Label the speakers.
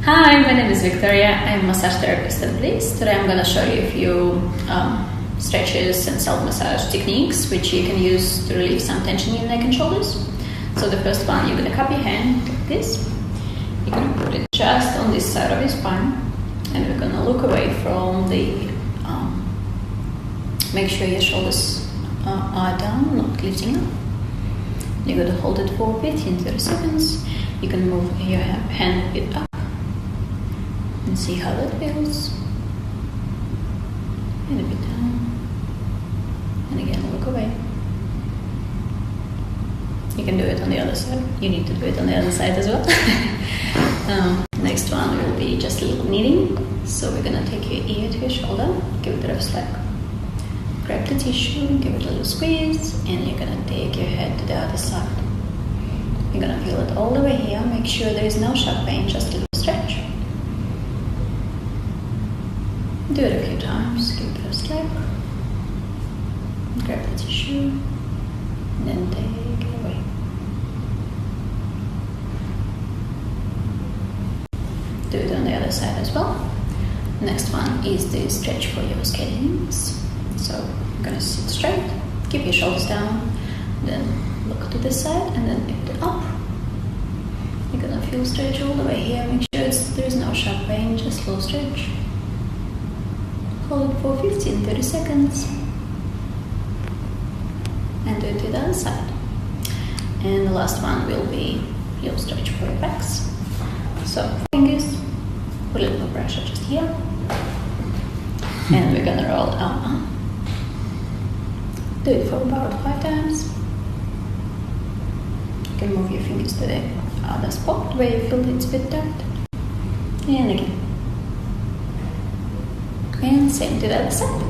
Speaker 1: Hi, my name is Victoria. I'm a massage therapist at Blys. Today I'm going to show you a few stretches and self-massage techniques which you can use to relieve some tension in your neck and shoulders. So the first one, you're going to cup your hand like this. You're going to put it just on this side of your spine, and we're going to look away from the make sure your shoulders are down, not lifting up. You're going to hold it for 15-30 seconds. You can move your hand a bit up and see how that feels. And a bit down. And again, look away. You can do it on the other side. You need to do it on the other side as well. Next one will be just a little kneading. So we're going to take your ear to your shoulder, give it a rest leg. Grab the tissue, give it a little squeeze, and you're going to take your head to the other side. You're going to feel it all the way here. Make sure there is no sharp pain, just a little stretch. Do it a few times, give it a rest leg. Grab the tissue, and then take it away. Do it on the other side as well. Next one is the stretch for your scalenes. So you're going to sit straight, keep your shoulders down, then look to this side and then lift it up. You're going to feel stretch all the way here. Make sure there is no sharp pain, just slow stretch. Hold it for 15-30 seconds. And do it to the other side. And the last one will be your stretch for your backs. So fingers, put a little more pressure just here. And we're going to roll out. Do it for about 5 times. You can move your fingers to the other spot where you feel it's a bit tight. And again. And same to the other side.